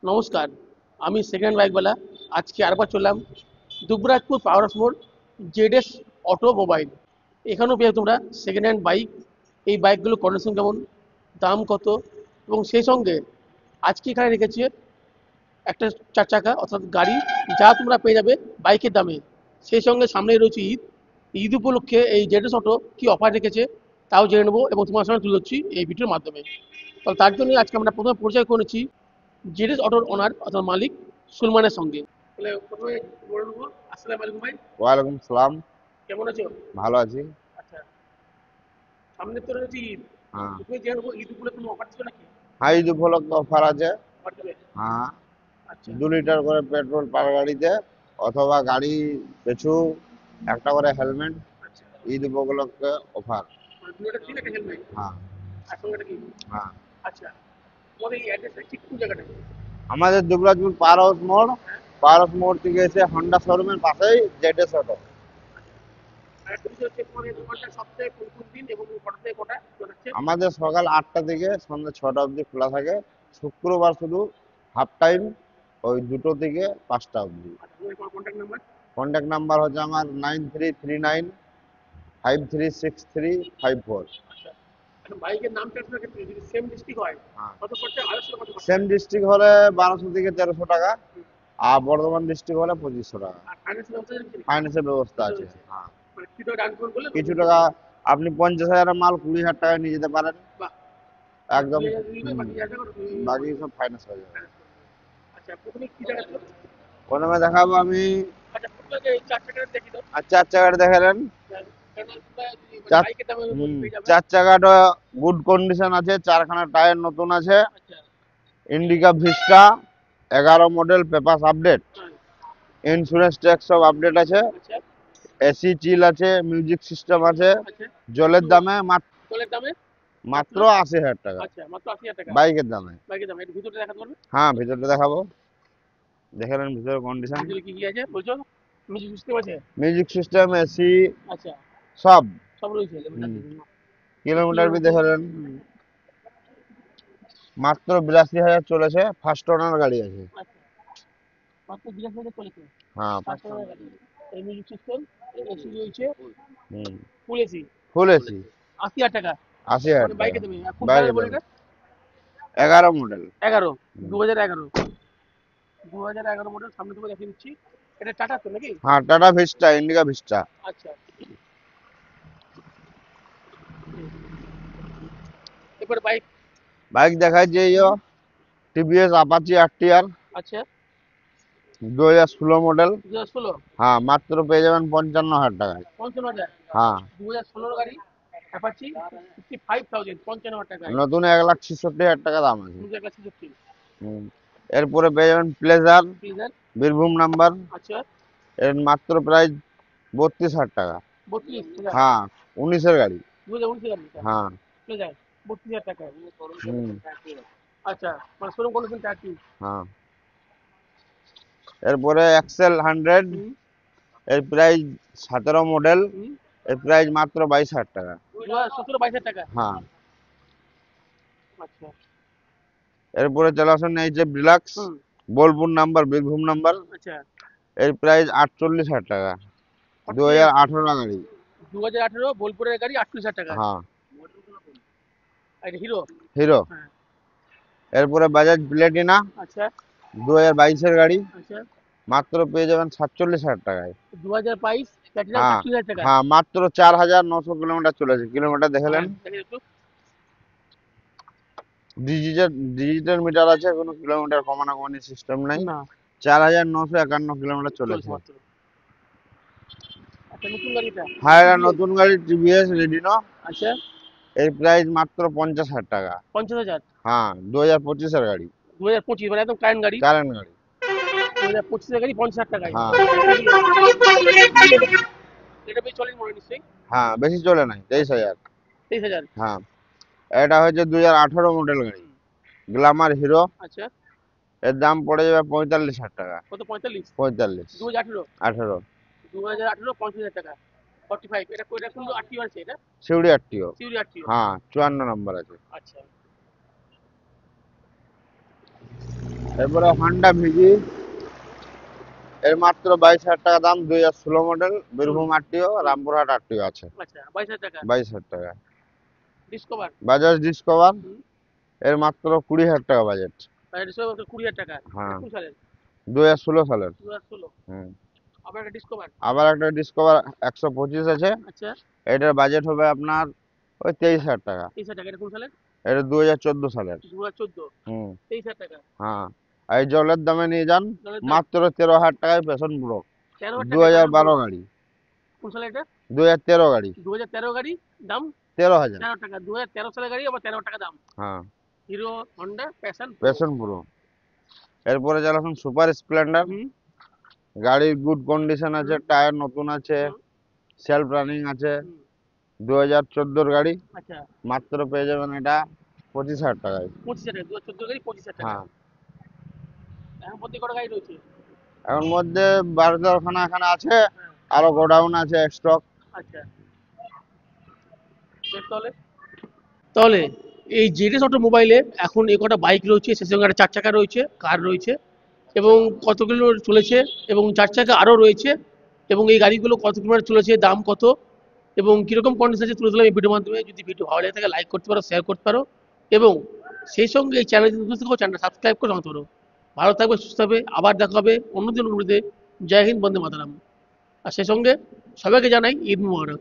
নমস্কার, আমি সেকেন্ড বাইকওয়ালা। আজকে আরেকবার চললাম দুবরাজপুর পাওয়ার হাউস মোড় জেডএস অটোমোবাইল। এখানেও পেয়ে তোমরা সেকেন্ড হ্যান্ড বাইক। এই বাইকগুলোর কন্ডিশন কেমন, দাম কত, এবং সেই সঙ্গে আজকে এখানে রেখেছে একটা চার চাকা অর্থাৎ গাড়ি, যা তোমরা পেয়ে যাবে বাইকের দামে। সেই সঙ্গে সামনেই রয়েছে ঈদ। ঈদ উপলক্ষে এই জেডএস অটো কি অফার রেখেছে তাও জেনে নেবো এবং তোমার সামনে তুলে ধরছি এই ভিডিওর মাধ্যমে। তো তার জন্য আজকে আমরা প্রথমে পরিচয় করেছি জেডএস অটোর ওনার অর্থাৎ মালিক সুলমানের সঙ্গে। তাহলে প্রথমে বলে নেবো, আসসালামু আলাইকুম ভাই, ওয়ালাইকুম সালাম। কেমন আছো? ভালো আছি। আচ্ছা, সামনে তো রয়েছে ঈদ। হ্যাঁ, প্রথমে জেনে নেবো ঈদ উপলক্ষে কোনো অফার ছিল নাকি? হাই ঈদ উপলক্ষে অফার আছে। অফার দেবে? হ্যাঁ, আচ্ছা 2 লিটার করে পেট্রোল পার গাড়িতে, অথবা গাড়ি পিছু একটা করে হেলমেট। আচ্ছা, ঈদ উপলক্ষে অফার। মানে দুটো ফ্রি একটা হেলমেট হ্যাঁ। আর সঙ্গে একটা কি? হ্যাঁ, আচ্ছা, তোমাদের এই অ্যাড্রেসটা ঠিক কোন জায়গাটা? আমাদের দুবরাজপুর পাওয়ার হাউস মোড়। হ্যাঁ, পাওয়ার হাউস মোড় থেকে এসে হন্ডা শোরুমের পাশেই জেডএস অটো। আর একটা বিষয় হচ্ছে তোমাদের দোকানটা সপ্তাহে কোন কোন দিন এবং কটা থেকে কটা খোলা থাকছে? আমাদের সকাল 8টা থেকে সন্ধ্যা 6টা অবধি খোলা থাকে। শুক্রবার শুধু হাফ টাইম, ওই 2টো থেকে 5টা অবধি। আর তোমাদের কোনো কন্ট্যাক্ট নাম্বার? কন্ট্যাক্ট নাম্বার হচ্ছে আমার 9339 536354। আচ্ছা, এখন বাইকের নাম ট্রান্সফার ক্ষেত্রে যদি সেম ডিস্ট্রিক্ট হয় হ্যাঁ, কত খরচা, আড়াইশো কত খরচা? সেম ডিস্ট্রিক্ট হলে 1200 থেকে 1300 টাকা, আর বর্ধমান ডিস্ট্রিক্ট হলে 2500 টাকা। আর ফাইন্যান্সের ব্যবস্থা রয়েছে নাকি? ফাইন্যান্সের ব্যবস্থা আছে। রয়েছে। হ্যাঁ, মানে কিছু টাকা ডাউন পেমেন্ট করলে কিছু তখন টাকা, আপনি 50,000-এর মাল 20,000 টাকায় নিয়ে যেতে পারেন। বাহ, মানে একদম। 20,000 দিলে হুম, বাকি 1,000 টাকা বাকি সব ফাইন্যান্স হয়ে যাবে। finance করবে। আচ্ছা, প্রথমে কি জায়গা ছিল? প্রথমে দেখাবো আমি। আচ্ছা, প্রথমে যে এই চার চাকাটা দেখি দাও। আর 4 চাকাটা দেখালেন। কেন তোমরা যদি মানে চার বাইকের দামে হুম, পেয়ে যাবে। 4 চাকাটা গুড কন্ডিশন আছে, 4খানা টায়ার নতুন আছে। আচ্ছা, indica vista 11 model, papers update, হ্যাঁ, ইন্স্যুরেন্স ট্যাক্স সব আপডেট আছে। আচ্ছা, এসি চিল আছে, মিউজিক সিস্টেম আছে। আচ্ছা, জলের দামে জলের দামে মাত্র, মাত্র 80,000 টাকা। আচ্ছা মাত্র 80,000 টাকা বাইকের দামে। বাইকের দামে। একটু ভিতরটা দেখাতে পারবে? হ্যাঁ, ভিতরটা দেখাবো। দেখে নেন ভিতরের কন্ডিশন। ভিতরে কি কি আছে বলছো? মিউজিক সিস্টেম আছে? মিউজিক সিস্টেম, এসি, আচ্ছা, সব। সব রয়েছে লেভেলটার হুম, জন্য। কিলোমিটার বি কিলোমিটার? দেখে নেন। হুম, মাত্র 82,000 চলেছে, ফার্স্ট ওনার গাড়ি আছে। আচ্ছা, মাত্র 82,000 চলেছে। হ্যাঁ, পাঁচশো টাকা গাড়ি। এই মিউজিক সিস্টেম, এসি রয়েছে, হুম, ফুল এসি। ফুল এসি। 80,000 টাকা 80,000 মানে টাকা বাইকের দামে। আর কোন বাইকের মডেল বলে দামে। এটা? 11 মডেল। 11, 2011, 2011 মডেল। সামনে থেকে দেখিয়ে দিচ্ছি। এটা টাটা তো নাকি? হ্যাঁ, টাটা ভিস্টা, ইন্ডিকা ভিস্টা। আচ্ছা, এরপরে বাইক। বাইক দেখায় যে টিভিএস অ্যাপাচি আরটিআর, আচ্ছা, 2016 মডেল। 2016, হ্যাঁ, মাত্র পেয়ে যাবেন 55,000 টাকায়। 55,000। হ্যাঁ, 2016 গাড়ি, অ্যাপাচি, 55,000, 55,000 টাকায়। নতুন 1,66,000 টাকা দাম আছে। 2016, হুম। এরপরে পেয়ে যাবেন প্লেজার, প্লিজার। বীরভূম নাম্বার। আচ্ছা, এর মাত্র প্রাইস 32,000 টাকা। 32 টাকা। হ্যাঁ, 19-এর গাড়ি। 2019 গাড়ি এটা, হ্যাঁ। প্লিজার, 32,000 টাকা। হুম। আচ্ছা, মানে শোরুম কন্ডিশন চার্জ। হ্যাঁ, এরপরে এক্সেল 100, হুম, এর প্রাইস 17 মডেল। হুম, এর প্রাইস মাত্র 22,000 টাকা। 2017, 22,000 টাকা। হ্যাঁ। আচ্ছা, এরপরে চলে আসুন এই যে ডিলাক্স, হুম, বোলপুর নাম্বার, বীরভূম নাম্বার। আচ্ছা, এর প্রাইস 48,000 টাকা। 48,000 টাকা। 2018 গাড়ি। 2018 বোলপুরের গাড়ি, 38,000 টাকা। হ্যাঁ, আর এটা হিরো? হিরো। হ্যাঁ, এরপরে বাজাজ প্লেটিনা, আচ্ছা, 2022-এর গাড়ি। আচ্ছা, মাত্র পেয়ে যাবেন 47,000 টাকায়। 2022 প্ল্যাটিনাম, হ্যাঁ। 38,000 টাকা। হ্যাঁ, মাত্র 4,900 কিলোমিটার চলেছে। কিলোমিটার হ্যাঁ, দেখালেন। দেখি একটু। ডিজিটাল ডিজিটাল মিটার আছে, কোনো কিলোমিটার কমানো কমানি সিস্টেম নাই। না, 4,951 কিলোমিটার চলছে চলেছে। মাত্র। আচ্ছা, নতুন গাড়িটা হ্যাঁ, এটা টিভিএস। নতুন গাড়ি টিভিএস রেডিনো। আচ্ছা, এর প্রাইস মাত্র 50,000 টাকা। 50,000। হ্যাঁ, 2025-এর গাড়ি। 2025 মানে একদম কারেন্ট গাড়ি। কারেন্ট গাড়ি। 2025 গাড়ি 50,000 টাকায়। হ্যাঁ। এটা বেশ চলেন মনে হয় নিশ্চয়ই। হ্যাঁ, বেশি চলে নাই, আচ্ছা, 23,000। 23,000। হ্যাঁ, এটা হচ্ছে 2018 মডেল গাড়ি, গ্ল্যামার হিরো। আচ্ছা, এর দাম পড়ে যাবে 45,000 টাকা। কত? 45? 45। 2018, 18। 2018, 50,000 টাকা। 45, এটা এটা কোন আরটিও আছে এটা? সিউড়ি আরটিও। সিউরি আরটিও। হ্যাঁ, 54 নম্বর আছে। আচ্ছা, এরপরে হন্ডা ভিজি, এর মাত্র 22,000 টাকা দাম, 2016 মডেল, হুম, বীরভূম আরটিও, হুম, রামপুরহাট আরটিও আছে। আচ্ছা 22,000 টাকা। 22,000 টাকা। ডিসকভার। বাজাজ ডিসকভার, হুম, এর মাত্র 20,000 টাকা বাজেট। ডিসকভার 20,000 টাকা। এটা হ্যাঁ, কোন সালের? 2016 সালের। 2016। হুম। আবার একটা ডিসকভার। আবার একটা ডিসকভার 125 আছে, আচ্ছা এটার বাজেট হবে আপনার ওই 23,000 টাকা। 23,000 টাকা। এটা কোন সালের? এটা 2014 সালের। 2014। হুম। 23,000 টাকা। হ্যাঁ, এই জলের দামে নিয়ে যান জলের দাম মাত্র 13,000 টাকায় প্যাশন প্রো, 13,000 টাকা। প্যাশন প্রো 2012 গাড়ি, কোন সালে এটা? 2013 গাড়ি, 2013 গাড়ি। দাম 13,000। 13 টাকা। 2013 সালের গাড়ি, আবার 13 টাকা দাম। হ্যাঁ, hero Honda passion pro. Passion pro. এরপরে চালাচ্ছেন সুপার স্প্লেন্ডার, হুম, গাড়ির গুড কন্ডিশন আছে, হুম, টায়ার নতুন আছে, হুম, সেলফ রানিং আছে, হুম। 2014 গাড়ি, আচ্ছা মাত্র পেয়ে যাবেন এটা 25,000 টাকায়। 25,000 টাকা। 2014 গাড়ি 25,000 টাকা। হ্যাঁ, এখন প্রতি কটা গাড়ি রয়েছে? এখন মধ্যে 12-13খানা এখানে আছে, হ্যাঁ। আরো গোডাউন আছে স্টক। আচ্ছা বেশ তাহলে। তাহলে এই জেডিএস অটোমোবাইলে এখন এ কটা বাইক রয়েছে, সে সঙ্গে একটা 4 চাকা রয়েছে, কার রয়েছে, এবং কতগুলো চলেছে, এবং 4 চাকা আরও রয়েছে, এবং এই গাড়িগুলো কত কিলোমিটার চলেছে, দাম কত, এবং কীরকম কন্ডিশন আছে তুলে ধরলাম এই ভিডিওর মাধ্যমে। যদি ভিডিও ভালো লাগে থাকে লাইক করতে পারো, শেয়ার করতে পারো, এবং সেই সঙ্গে এই চ্যানেল যদি বুঝতে পারো চ্যানেলটা সাবস্ক্রাইব করে জানাতে পারো। ভালো থাকবে, সুস্থ হবে, আবার দেখা হবে অন্যদিন অনুমতিতে। জয় হিন্দ, বন্দে মাতারাম। আর সেই সঙ্গে সবাইকে জানাই ঈদ মুবারক।